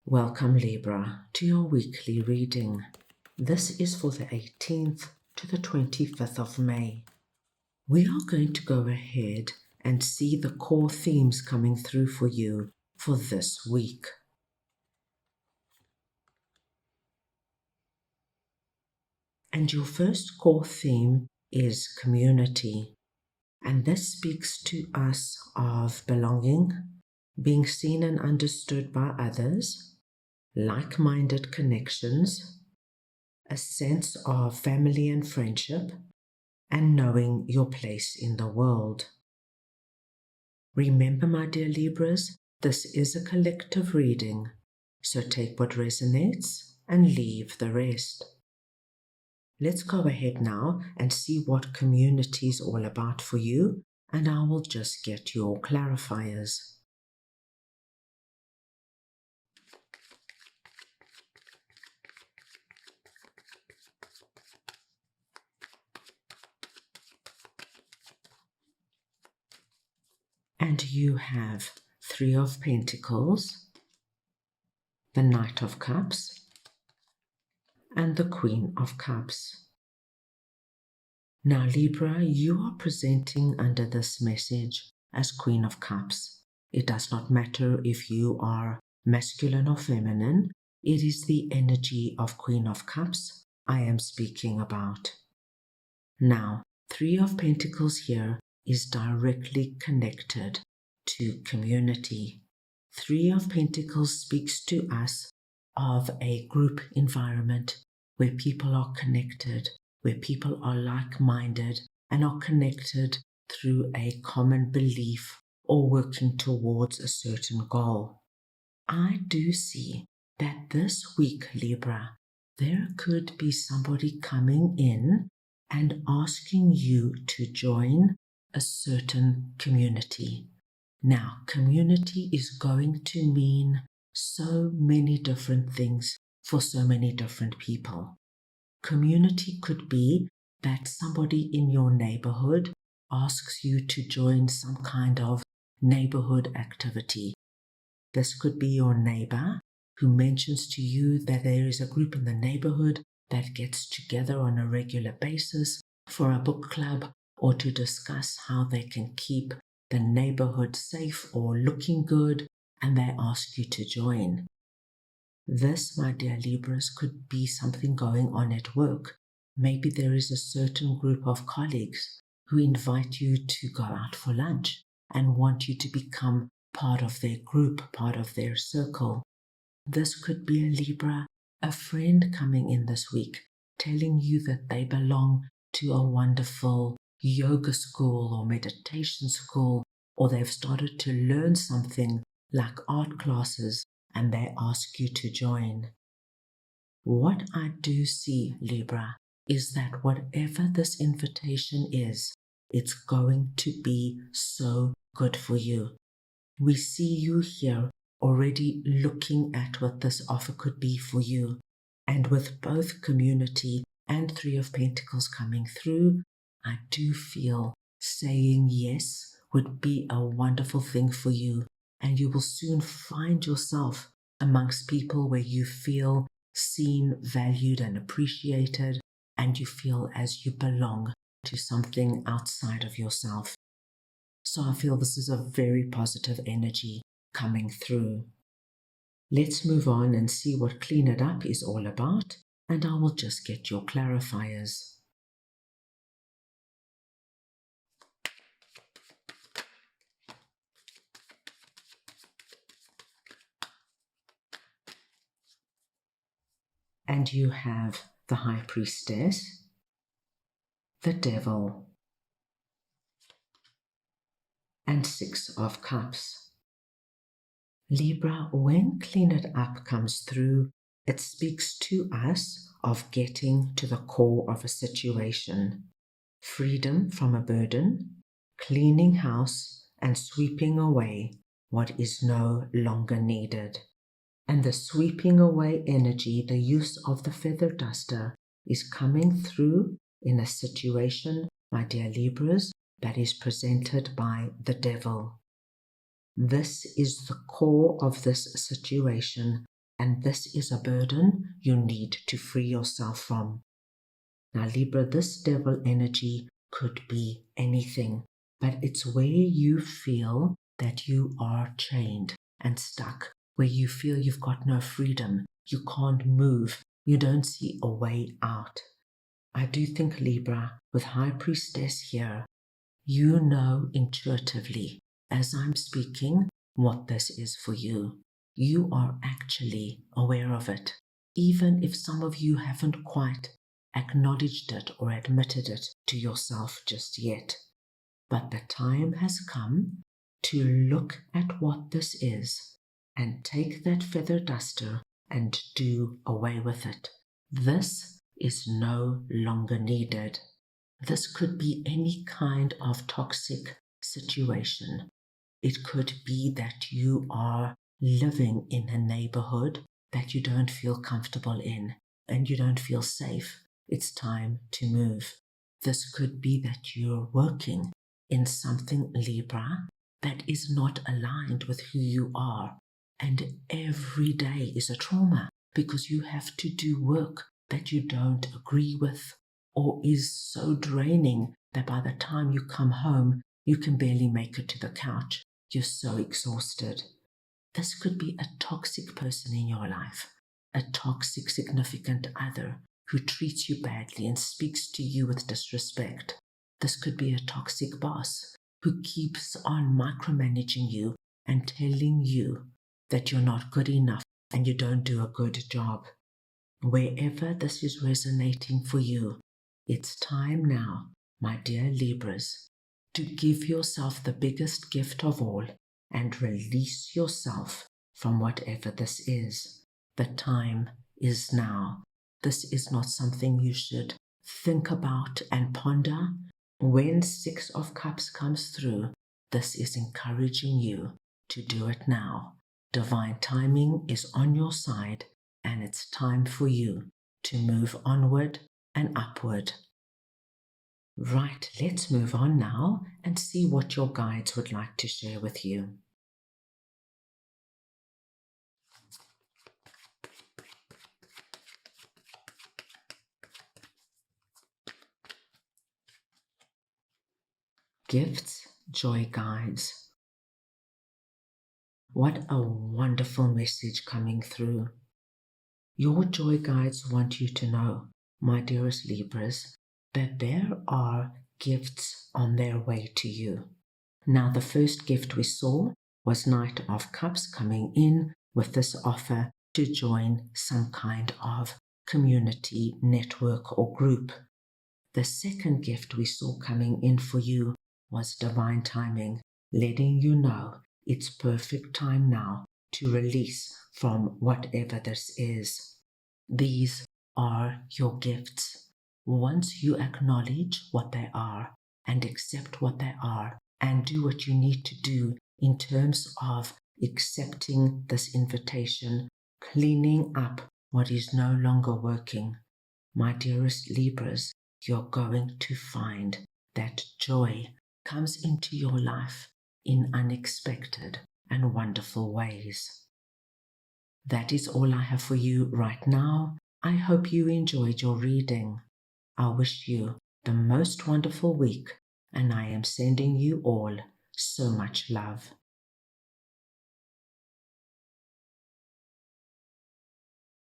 Welcome Libra to your weekly reading. This is for the 18th to the 25th of May. We are going to go ahead and see the core themes coming through for you for this week. And your first core theme is community. And this speaks to us of belonging, being seen and understood by others, like-minded connections, a sense of family and friendship, and knowing your place in the world. Remember, my dear Libras, this is a collective reading, so take what resonates and leave the rest. Let's go ahead now and see what community is all about for you, and I will just get your clarifiers. And you have Three of Pentacles, the Knight of Cups, and the Queen of Cups. Now, Libra, you are presenting under this message as Queen of Cups. It does not matter if you are masculine or feminine. It is the energy of Queen of Cups I am speaking about. Now, Three of Pentacles here is directly connected to community. Three of Pentacles speaks to us of a group environment where people are connected, where people are like-minded and are connected through a common belief or working towards a certain goal. I do see that this week, Libra, there could be somebody coming in and asking you to join a certain community. Now, community is going to mean so many different things for so many different people. Community could be that somebody in your neighborhood asks you to join some kind of neighborhood activity. This could be your neighbor who mentions to you that there is a group in the neighborhood that gets together on a regular basis for a book club or to discuss how they can keep the neighborhood safe or looking good, and they ask you to join. This, my dear Libras, could be something going on at work. Maybe there is a certain group of colleagues who invite you to go out for lunch and want you to become part of their group, part of their circle. This could be a Libra, a friend coming in this week, telling you that they belong to a wonderful yoga school or meditation school, or they've started to learn something like art classes and they ask you to join. What I do see, Libra, is that whatever this invitation is, it's going to be so good for you. We see you here already looking at what this offer could be for you. And with both community and Three of Pentacles coming through, I do feel saying yes would be a wonderful thing for you. And you will soon find yourself amongst people where you feel seen, valued, and appreciated, and you feel as you belong to something outside of yourself. So I feel this is a very positive energy coming through. Let's move on and see what Clean It Up is all about, and I will just get your clarifiers. And you have the High Priestess, the Devil, and Six of Cups. Libra, when Clean It Up comes through, it speaks to us of getting to the core of a situation, freedom from a burden, cleaning house, and sweeping away what is no longer needed. And the sweeping away energy, the use of the feather duster, is coming through in a situation, my dear Libras, that is presented by the Devil. This is the core of this situation, and this is a burden you need to free yourself from. Now, Libra, this devil energy could be anything, but it's where you feel that you are chained and stuck, where you feel you've got no freedom, you can't move, you don't see a way out. I do think, Libra, with High Priestess here, you know intuitively, as I'm speaking, what this is for you. You are actually aware of it, even if some of you haven't quite acknowledged it or admitted it to yourself just yet. But the time has come to look at what this is and take that feather duster and do away with it. This is no longer needed. This could be any kind of toxic situation. It could be that you are living in a neighborhood that you don't feel comfortable in and you don't feel safe. It's time to move. This could be that you're working in something, Libra, that is not aligned with who you are. And every day is a trauma because you have to do work that you don't agree with or is so draining that by the time you come home, you can barely make it to the couch. You're so exhausted. This could be a toxic person in your life, a toxic significant other who treats you badly and speaks to you with disrespect. This could be a toxic boss who keeps on micromanaging you and telling you that you're not good enough and you don't do a good job. Wherever this is resonating for you, it's time now, my dear Libras, to give yourself the biggest gift of all and release yourself from whatever this is. The time is now. This is not something you should think about and ponder. When Six of Cups comes through, this is encouraging you to do it now. Divine timing is on your side, and it's time for you to move onward and upward. Right, let's move on now and see what your guides would like to share with you. Gifts, joy guides. What a wonderful message coming through. Your joy guides want you to know, my dearest Libras, that there are gifts on their way to you. Now, the first gift we saw was Knight of Cups coming in with this offer to join some kind of community, network, or group. The second gift we saw coming in for you was divine timing, letting you know it's perfect time now to release from whatever this is. These are your gifts. Once you acknowledge what they are and accept what they are and do what you need to do in terms of accepting this invitation, cleaning up what is no longer working, my dearest Libras, you're going to find that joy comes into your life in unexpected and wonderful ways. That is all I have for you right now. I hope you enjoyed your reading. I wish you the most wonderful week, and I am sending you all so much love.